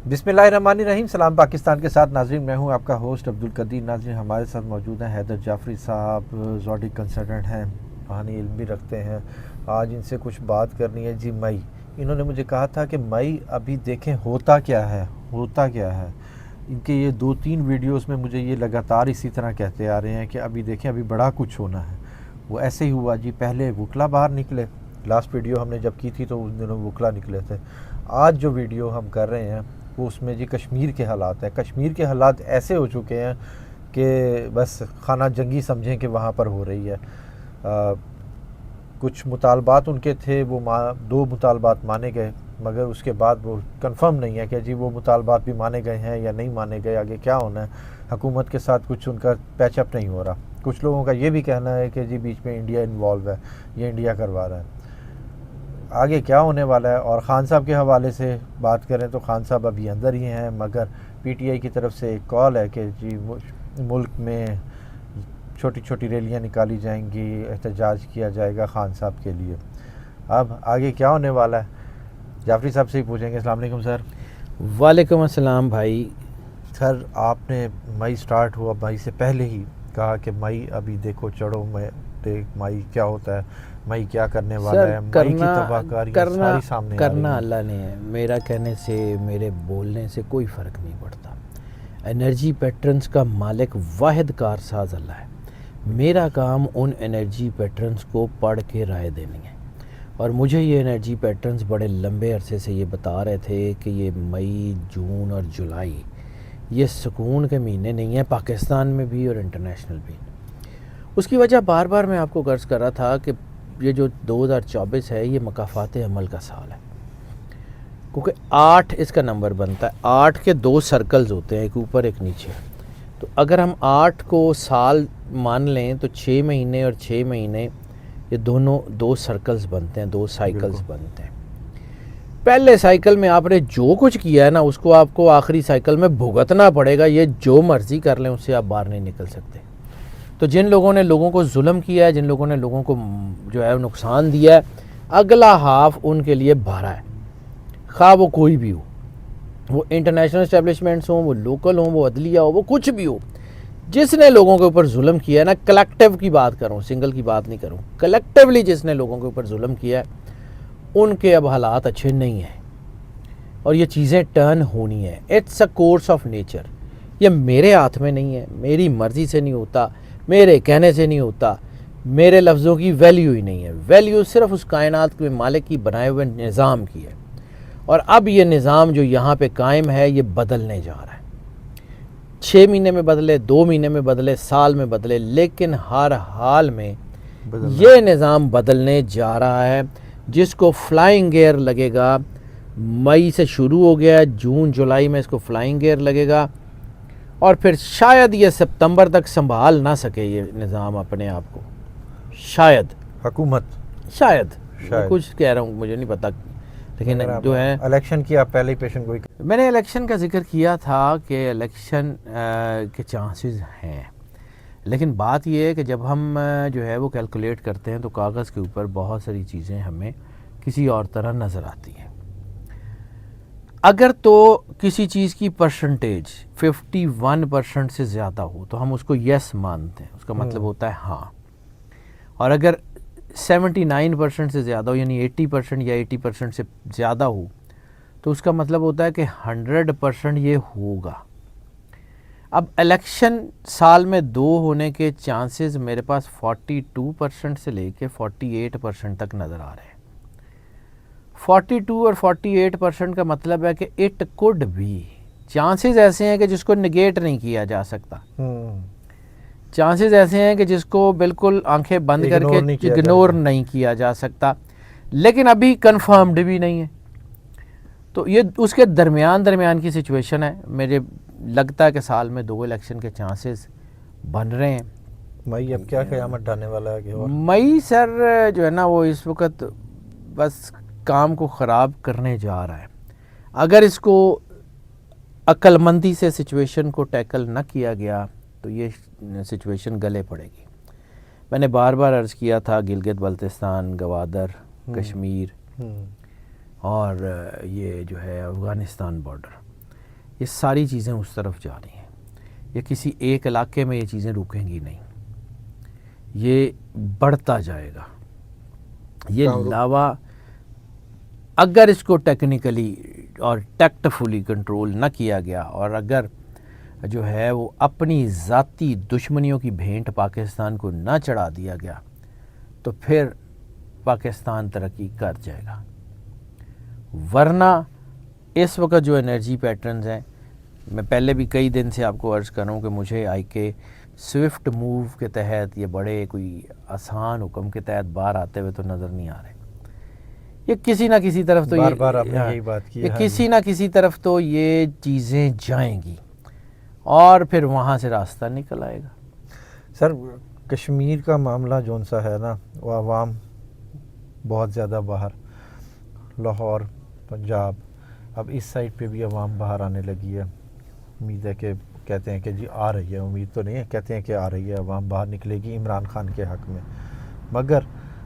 بسم اللہ الرحمن الرحیم. سلام پاکستان کے ساتھ ناظرین، میں ہوں آپ کا ہوسٹ عبدالقدیر. ناظرین، ہمارے ساتھ موجود ہیں حیدر جعفری صاحب، زوڈی کنسلٹنٹ ہیں، روحانی علم بھی رکھتے ہیں. آج ان سے کچھ بات کرنی ہے. جی مئی، انہوں نے مجھے کہا تھا کہ مئی ابھی دیکھیں ہوتا کیا ہے. ان کے یہ 2-3 ویڈیوز میں مجھے یہ لگاتار اسی طرح کہتے آ رہے ہیں کہ ابھی دیکھیں ابھی بڑا کچھ ہونا ہے. وہ ایسے ہی ہوا جی. پہلے وکلا باہر نکلے، لاسٹ ویڈیو ہم نے جب کی تھی تو ان دنوں وکلا نکلے تھے. آج جو ویڈیو ہم کر رہے ہیں وہ اس میں جی کشمیر کے حالات ہیں. کشمیر کے حالات ایسے ہو چکے ہیں کہ بس خانہ جنگی سمجھیں کہ وہاں پر ہو رہی ہے. کچھ مطالبات ان کے تھے، وہ 2 مطالبات مانے گئے، مگر اس کے بعد وہ کنفرم نہیں ہے کہ جی وہ مطالبات بھی مانے گئے ہیں یا نہیں مانے گئے، آگے کیا ہونا ہے. حکومت کے ساتھ کچھ ان کا پیچ اپ نہیں ہو رہا. کچھ لوگوں کا یہ بھی کہنا ہے کہ جی بیچ میں انڈیا انوالو ہے، یہ انڈیا کروا رہا ہے. آگے کیا ہونے والا ہے؟ اور خان صاحب کے حوالے سے بات کریں تو خان صاحب ابھی اندر ہی ہیں، مگر پی ٹی آئی کی طرف سے ایک کال ہے کہ جی ملک میں چھوٹی چھوٹی ریلیاں نکالی جائیں گی، احتجاج کیا جائے گا خان صاحب کے لیے. اب آگے کیا ہونے والا ہے جعفری صاحب سے ہی پوچھیں گے. السلام علیکم سر. وعلیکم السلام بھائی. سر، آپ نے مئی سٹارٹ ہوا، مئی سے پہلے ہی کہا کہ مئی ابھی دیکھو چڑھو، مئی کیا ہوتا ہے، مئی کیا کرنے والا ہے. مئی کی تباہ کاریاں ساری سامنے آ رہی ہیں. اللہ نے ہے، میرا کہنے سے میرے بولنے سے کوئی فرق نہیں پڑتا. انرجی پیٹرنز کا مالک واحد کارساز اللہ ہے. میرا کام ان انرجی پیٹرنز کو پڑھ کے رائے دینی ہے، اور مجھے یہ انرجی پیٹرنز بڑے لمبے عرصے سے یہ بتا رہے تھے کہ یہ مئی، جون اور جولائی یہ سکون کے مہینے نہیں ہیں، پاکستان میں بھی اور انٹرنیشنل بھی. اس کی وجہ بار بار میں آپ کو عرض کر رہا تھا کہ یہ جو 2024 ہے یہ مکافات عمل کا سال ہے، کیونکہ 8 اس کا نمبر بنتا ہے. 8 کے 2 سرکلز ہوتے ہیں، ایک اوپر ایک نیچے. تو اگر ہم 8 کو سال مان لیں تو 6 مہینے اور 6 مہینے یہ دونوں 2 سرکلز بنتے ہیں، 2 سائیکلز بنتے ہیں. پہلے سائیکل میں آپ نے جو کچھ کیا ہے نا، اس کو آپ کو آخری سائیکل میں بھگتنا پڑے گا. یہ جو مرضی کر لیں اس سے آپ باہر نہیں نکل سکتے. تو جن لوگوں نے لوگوں کو ظلم کیا ہے، جن لوگوں نے لوگوں کو جو ہے نقصان دیا ہے، اگلا ہاف ان کے لیے بھارا ہے، خواہ وہ کوئی بھی ہو. وہ انٹرنیشنل اسٹیبلشمنٹس ہوں، وہ لوکل ہوں، وہ عدلیہ ہو، وہ کچھ بھی ہو. جس نے لوگوں کے اوپر ظلم کیا ہے نا، کلیکٹیو کی بات کروں، سنگل کی بات نہیں کروں، کلیکٹیولی جس نے لوگوں کے اوپر ظلم کیا ہے ان کے اب حالات اچھے نہیں ہیں، اور یہ چیزیں ٹرن ہونی ہیں. It's a course of nature. یہ میرے ہاتھ میں نہیں ہے، میری مرضی سے نہیں ہوتا، میرے کہنے سے نہیں ہوتا، میرے لفظوں کی ویلیو ہی نہیں ہے. ویلیو صرف اس کائنات کے مالک کی بنائے ہوئے نظام کی ہے. اور اب یہ نظام جو یہاں پہ قائم ہے یہ بدلنے جا رہا ہے. 6 مہینے میں بدلے، 2 مہینے میں بدلے، سال میں بدلے، لیکن ہر حال میں یہ نظام بدلنے جا رہا ہے، جس کو فلائنگ گیئر لگے گا. مئی سے شروع ہو گیا، جون جولائی میں اس کو فلائنگ گیئر لگے گا، اور پھر شاید یہ ستمبر تک سنبھال نہ سکے یہ نظام اپنے آپ کو. شاید حکومت، شاید میں کچھ کہہ رہا ہوں، مجھے نہیں پتا. لیکن جو ہے الیکشن کی آپ پہلے ہی پیشن گوئی، میں نے الیکشن کا ذکر کیا تھا کہ الیکشن کے چانسز ہیں، لیکن بات یہ ہے کہ جب ہم جو ہے وہ کیلکولیٹ کرتے ہیں تو کاغذ کے اوپر بہت ساری چیزیں ہمیں کسی اور طرح نظر آتی ہیں. اگر تو کسی چیز کی پرسنٹیج 51% سے زیادہ ہو تو ہم اس کو یس مانتے ہیں، اس کا مطلب ہوتا ہے ہاں. اور اگر 79% سے زیادہ ہو، یعنی 80% یا 80% سے زیادہ ہو، تو اس کا مطلب ہوتا ہے کہ 100% یہ ہوگا. اب الیکشن سال میں 2 ہونے کے چانسز میرے پاس 42% سے لے کے 48% تک نظر آ رہے ہیں. 42 اور 48% کا مطلب ہے کہ اٹ کوڈ بھی. چانسز ایسے ہیں کہ جس کو نگیٹ نہیں کیا جا سکتا، چانسز ایسے ہیں کہ جس کو بالکل آنکھیں بند کر کے اگنور نہیں کیا جا سکتا، لیکن ابھی کنفرمڈ بھی نہیں ہے. تو یہ اس کے درمیان کی سچویشن ہے. مجھے لگتا ہے کہ سال میں 2 الیکشن کے چانسز بن رہے ہیں. مئی اب کیا قیامت ڈھانے والا ہے؟ مئی سر جو ہے نا وہ اس وقت بس کام کو خراب کرنے جا رہا ہے. اگر اس کو عقل مندی سے سچویشن کو ٹیکل نہ کیا گیا تو یہ سچویشن گلے پڑے گی. میں نے بار بار عرض کیا تھا گلگت بلتستان، گوادر، کشمیر اور یہ جو ہے افغانستان بارڈر، یہ ساری چیزیں اس طرف جا رہی ہیں. یہ کسی ایک علاقے میں یہ چیزیں رکیں گی نہیں, یہ بڑھتا جائے گا. یہ لاوا اگر اس کو ٹیکنیکلی اور ٹیکٹفلی کنٹرول نہ کیا گیا, اور اگر جو ہے وہ اپنی ذاتی دشمنیوں کی بھینٹ پاکستان کو نہ چڑھا دیا گیا, تو پھر پاکستان ترقی کر جائے گا. ورنہ اس وقت جو انرجی پیٹرنز ہیں, میں پہلے بھی کئی دن سے آپ کو عرض کروں کہ مجھے آئی کے سوئفٹ موو کے تحت یہ بڑے کوئی آسان حکم کے تحت باہر آتے ہوئے تو نظر نہیں آ رہے. یہ کسی نہ کسی طرف تو یہ کسی نہ کسی طرف تو یہ چیزیں جائیں گی اور پھر وہاں سے راستہ نکل آئے گا. سر کشمیر کا معاملہ جون سا ہے نا, وہ عوام بہت زیادہ باہر, لاہور, پنجاب, اب اس سائڈ پہ بھی عوام باہر آنے لگی ہے. امید ہے کہ کہتے ہیں کہ جی آ رہی ہے, امید تو نہیں ہے, کہتے ہیں کہ آ رہی ہے, عوام باہر نکلے گی عمران خان کے حق میں. مگر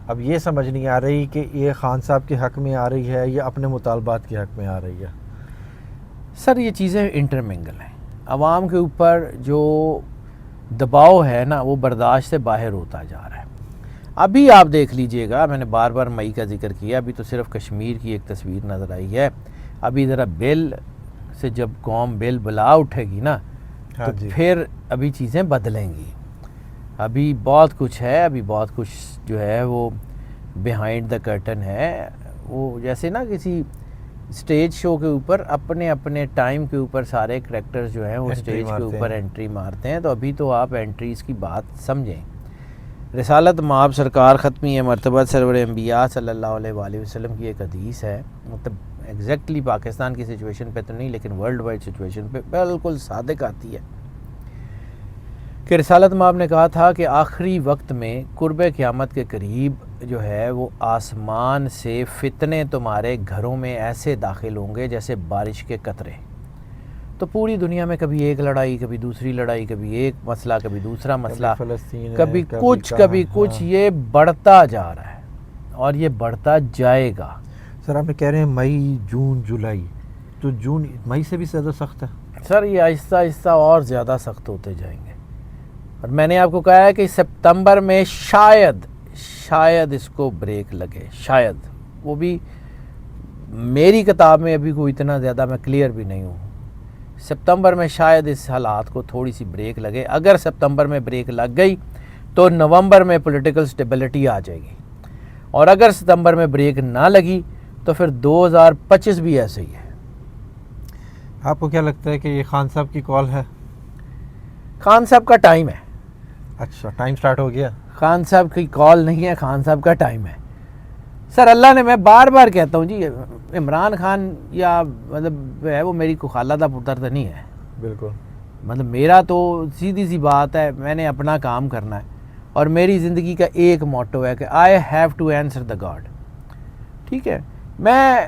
اب یہ سمجھ نہیں آ رہی کہ یہ خان صاحب کے حق میں آ رہی ہے یا اپنے مطالبات کے حق میں آ رہی ہے. سر یہ چیزیں انٹرمنگل ہیں. عوام کے اوپر جو دباؤ ہے نا وہ برداشت سے باہر ہوتا جا رہا ہے. ابھی آپ دیکھ لیجئے گا, میں نے بار بار مئی کا ذکر کیا, ابھی تو صرف کشمیر کی ایک تصویر نظر آئی ہے. ابھی ذرا بل سے جب قوم بل بلا اٹھے گی نا تو پھر ابھی چیزیں بدلیں گی. ابھی بہت کچھ ہے, ابھی بہت کچھ جو ہے وہ بیہائنڈ دا کرٹن ہے. وہ جیسے نا کسی اسٹیج شو کے اوپر اپنے اپنے ٹائم کے اوپر سارے کریکٹرز جو ہیں وہ اسٹیج کے اوپر انٹری مارتے ہیں, تو ابھی تو آپ انٹریز کی بات سمجھیں. رسالت مآب سرکار ختمی مرتبہ سرور انبیاء صلی اللہ علیہ وآلہ وسلم کی ایک حدیث ہے, مطلب ایگزیکٹلی پاکستان کی سچویشن پہ تو نہیں لیکن ورلڈ وائڈ سچویشن پہ بالکل صادق آتی ہے کہ رسالت مآب نے کہا تھا کہ آخری وقت میں قرب قیامت کے قریب جو ہے وہ آسمان سے فتنے تمہارے گھروں میں ایسے داخل ہوں گے جیسے بارش کے قطرے. تو پوری دنیا میں کبھی ایک لڑائی, کبھی دوسری لڑائی, کبھی ایک مسئلہ, کبھی دوسرا مسئلہ, کبھی کچھ, یہ بڑھتا جا رہا ہے اور یہ بڑھتا جائے گا. سر آپ کہہ رہے ہیں مئی, جون, جولائی, تو جون مئی سے بھی زیادہ سخت ہے. سر یہ آہستہ آہستہ اور زیادہ سخت ہوتے جائیں گے. اور میں نے آپ کو کہا ہے کہ سپتمبر میں شاید اس کو بریک لگے, شاید. وہ بھی میری کتاب میں ابھی کوئی اتنا زیادہ میں کلیئر بھی نہیں ہوں. سپتمبر میں شاید اس حالات کو تھوڑی سی بریک لگے. اگر سپتمبر میں بریک لگ گئی تو نومبر میں پولیٹیکل سٹیبلٹی آ جائے گی, اور اگر ستمبر میں بریک نہ لگی تو پھر 2025 بھی ایسے ہی ہے. آپ کو کیا لگتا ہے کہ یہ خان صاحب کی کال ہے؟ خان صاحب کا ٹائم ہے. اچھا, ٹائم سٹارٹ ہو گیا. خان صاحب کی کال نہیں ہے, خان صاحب کا ٹائم ہے. سر اللہ نے, میں بار بار کہتا ہوں جی, عمران خان یا مطلب ہے وہ میری کوئی خالہ دا پتر تو نہیں ہے. بالکل, مطلب میرا تو سیدھی سی بات ہے, میں نے اپنا کام کرنا ہے اور میری زندگی کا ایک موٹو ہے کہ I have to answer the God. ٹھیک ہے, میں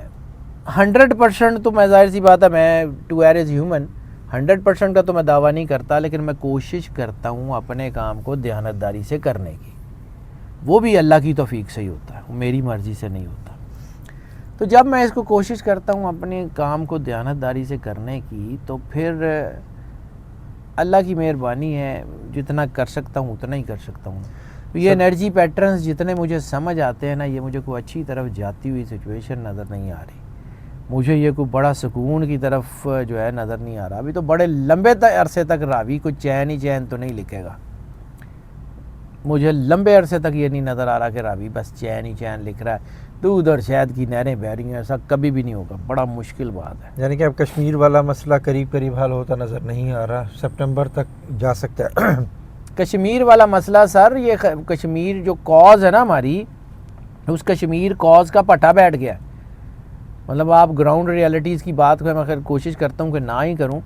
100% تو میں ظاہر سی بات ہے, میں ٹو ایئر از ہیومن 100% کا تو میں دعویٰ نہیں کرتا, لیکن میں کوشش کرتا ہوں اپنے کام کو دیانتداری سے کرنے کی. وہ بھی اللہ کی توفیق سے ہی ہوتا ہے, وہ میری مرضی سے نہیں ہوتا. تو جب میں اس کو کوشش کرتا ہوں اپنے کام کو دیانتداری سے کرنے کی, تو پھر اللہ کی مہربانی ہے, جتنا کر سکتا ہوں اتنا ہی کر سکتا ہوں. یہ انرجی پیٹرنز جتنے مجھے سمجھ آتے ہیں نا, یہ مجھے کوئی اچھی طرف جاتی ہوئی سچویشن نظر نہیں آ رہی. مجھے یہ کوئی بڑا سکون کی طرف جو ہے نظر نہیں آ رہا. ابھی تو بڑے لمبے عرصے تک راوی کوئی چین ہی چین تو نہیں لکھے گا. مجھے لمبے عرصے تک یہ نہیں نظر آ رہا کہ راوی بس چین ہی چین لکھ رہا ہے, دودھ اور شہد کی نہریں بہہ رہی ہیں. ایسا کبھی بھی نہیں ہوگا, بڑا مشکل بات ہے. یعنی کہ اب کشمیر والا مسئلہ قریب حل ہوتا نظر نہیں آ رہا, سپٹمبر تک جا سکتا ہے. کشمیر والا مسئلہ سر, یہ کشمیر جو کاز ہے نا ہماری, اس کشمیر کاز کا پٹھا بیٹھ گیا. مطلب آپ گراؤنڈ ریالٹیز کی بات کو میں خیر کوشش کرتا ہوں کہ نہ ہی کروں,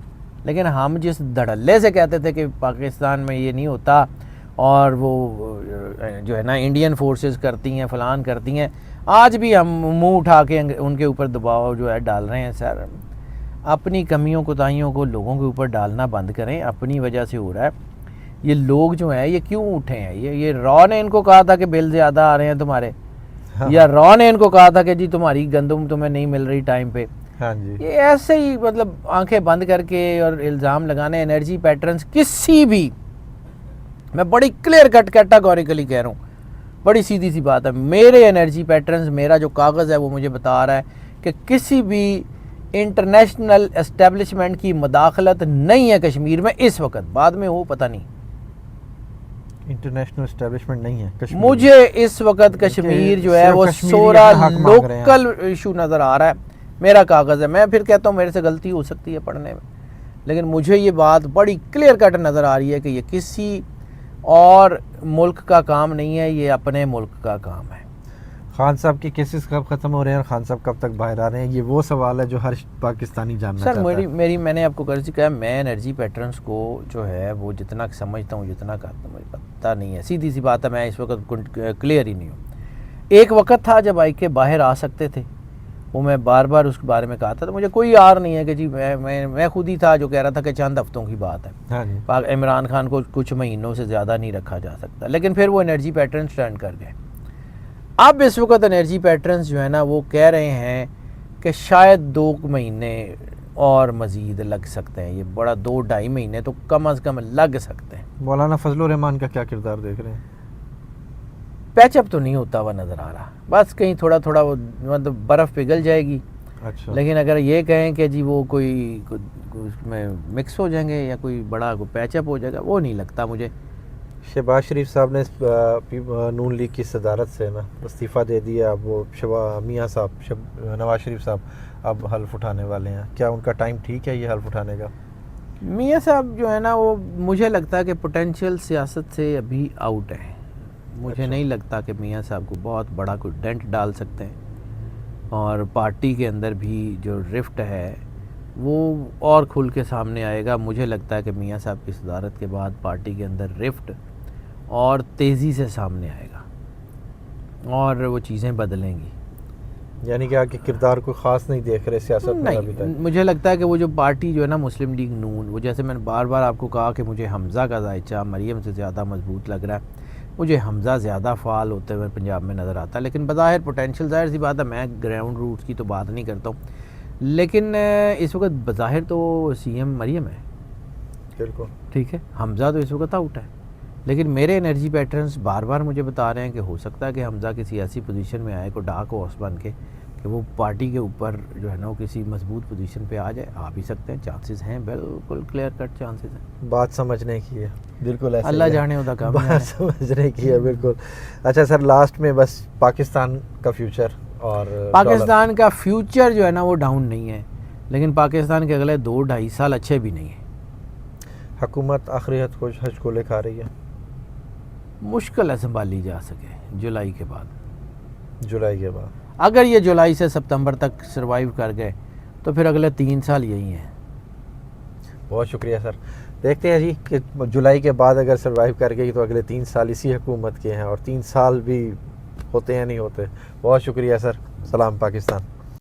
لیکن ہم جس دھڑلے سے کہتے تھے کہ پاکستان میں یہ نہیں ہوتا اور وہ جو ہے نا انڈین فورسز کرتی ہیں, فلان کرتی ہیں, آج بھی ہم منہ اٹھا کے ان کے اوپر دباؤ جو ہے ڈال رہے ہیں. سر اپنی کمیوں کوتاہیوں کو لوگوں کے اوپر ڈالنا بند کریں, اپنی وجہ سے ہو رہا ہے. یہ لوگ جو ہیں یہ کیوں اٹھے ہیں؟ یہ را نے ان کو کہا تھا کہ بل زیادہ آ رہے ہیں تمہارے, یا را نے ان کو کہا تھا کہ جی تمہاری گندم تمہیں نہیں مل رہی ٹائم پہ, ہاں جی یہ ایسے ہی مطلب آنکھیں بند کر کے اور الزام لگانے. انرجی پیٹرنز کسی بھی, میں بڑی کلیئر کٹ کیٹاگوریکلی کہہ رہا ہوں, بڑی سیدھی سی بات ہے, میرے انرجی پیٹرنز, میرا جو کاغذ ہے وہ مجھے بتا رہا ہے کہ کسی بھی انٹرنیشنل اسٹیبلشمنٹ کی مداخلت نہیں ہے کشمیر میں اس وقت. بعد میں ہو پتہ نہیں, انٹرنیشنل اسٹیبلشمنٹ نہیں ہے کشمیر میں. مجھے اس وقت کشمیر جو ہے صرف وہ کشمیری سورا اپنا حق مانگ رہے ہیں. لوکل ایشو نظر آ رہا ہے. میرا کاغذ ہے, میں پھر کہتا ہوں میرے سے غلطی ہو سکتی ہے پڑھنے میں, لیکن مجھے یہ بات بڑی کلیئر کٹ نظر آ رہی ہے کہ یہ کسی اور ملک کا کام نہیں ہے, یہ اپنے ملک کا کام ہے. خان صاحب کی کیسز کب ختم ہو رہے ہیں اور خان صاحب کب تک باہر آ رہے ہیں, یہ وہ سوال ہے جو ہر پاکستانی جاننا سر چاہتا ہے. میں نے آپ کو کر کہا, میں انرجی پیٹرنز کو جو ہے وہ جتنا سمجھتا ہوں جتنا کرتا ہوں مجھے پتہ نہیں ہے. سیدھی سی بات ہے, میں اس وقت کلیئر ہی نہیں ہوں. ایک وقت تھا جب آئی کے باہر آ سکتے تھے, وہ میں بار بار اس کے بارے میں کہا تھا, تو مجھے کوئی یار نہیں ہے کہ جی میں خود ہی تھا جو کہہ رہا تھا کہ چند ہفتوں کی بات ہے. ہاں جی عمران خان کو کچھ مہینوں سے زیادہ نہیں رکھا جا سکتا, لیکن پھر وہ انرجی پیٹرنز ٹرن کر گئے. اب اس وقت انرجی پیٹرنز جو ہے نا وہ کہہ رہے ہیں کہ شاید 2 مہینے اور مزید لگ سکتے ہیں, یہ بڑا 2-2.5 مہینے تو کم از کم لگ سکتے ہیں. مولانا فضل الرحمان کا کیا کردار دیکھ رہے ہیں؟ پیچ اپ تو نہیں ہوتا ہوا نظر آ رہا, بس کہیں تھوڑا تھوڑا وہ مطلب برف پگھل جائے گی. اچھا, لیکن اگر یہ کہیں کہ جی وہ کوئی اس میں مکس ہو جائیں گے یا کوئی بڑا پیچ اپ ہو جائے گا, وہ نہیں لگتا مجھے. شہباز شریف صاحب نے نون لیگ کی صدارت سے نا استعفیٰ دے دیا. اب وہ میاں صاحب نواز شریف صاحب اب حلف اٹھانے والے ہیں. کیا ان کا ٹائم ٹھیک ہے یہ حلف اٹھانے کا؟ میاں صاحب جو ہے نا وہ مجھے لگتا ہے کہ پوٹینشیل سیاست سے ابھی آؤٹ ہے. مجھے نہیں لگتا کہ میاں صاحب کو بہت بڑا کوئی ڈینٹ ڈال سکتے ہیں, اور پارٹی کے اندر بھی جو رفٹ ہے وہ اور کھل کے سامنے آئے گا. مجھے لگتا ہے کہ میاں صاحب کی صدارت کے بعد پارٹی کے اندر رفٹ اور تیزی سے سامنے آئے گا اور وہ چیزیں بدلیں گی. یعنی کہ آپ کے کردار کوئی خاص نہیں دیکھ رہے سیاست میں ابھی نہیں, تک؟ مجھے لگتا ہے کہ وہ جو پارٹی جو ہے نا مسلم لیگ نون, وہ جیسے میں نے بار بار آپ کو کہا کہ مجھے حمزہ کا ذائچہ مریم سے زیادہ مضبوط لگ رہا ہے. مجھے حمزہ زیادہ فعال ہوتے ہوئے پنجاب میں نظر آتا ہے, لیکن بظاہر پوٹینشیل, ظاہر سی بات ہے میں گراؤنڈ روٹس کی تو بات نہیں کرتا ہوں, لیکن اس وقت بظاہر تو سی ایم مریم ہے. بالکل ٹھیک ہے, حمزہ تو اس وقت آؤٹ ہے, لیکن میرے انرجی پیٹرنز بار بار مجھے بتا رہے ہیں کہ ہو سکتا ہے کہ حمزہ کسی ایسی پوزیشن میں آئے, کو ڈارک ہارس بن کے, کہ وہ پارٹی کے اوپر جو ہے نا وہ کسی مضبوط پوزیشن پہ آ جائے. آ بھی سکتے ہیں, چانسز ہیں, بالکل کلیئر کٹ چانسز ہیں. بات سمجھنے کی ہے, بالکل ایسا اللہ جانے ہوتا کام ہے. بات سمجھنے کی ہے, بالکل. اچھا سر, لاسٹ میں بس پاکستان کا فیوچر اور پاکستان کا فیوچر جو ہے نا وہ ڈاؤن نہیں ہے, لیکن پاکستان کے اگلے 2-2.5 سال اچھے بھی نہیں ہیں. حکومت آخری حج کو لے کھا رہی ہے, مشکل ہے سنبھالی جا سکے جولائی کے بعد. جولائی کے بعد اگر یہ جولائی سے سپتمبر تک سروائیو کر گئے تو پھر اگلے 3 سال یہی ہیں. بہت شکریہ سر. دیکھتے ہیں جی کہ جولائی کے بعد اگر سروائیو کر گئی تو اگلے 3 سال اسی حکومت کے ہیں, اور 3 سال بھی ہوتے ہیں نہیں ہوتے. بہت شکریہ سر. سلام پاکستان.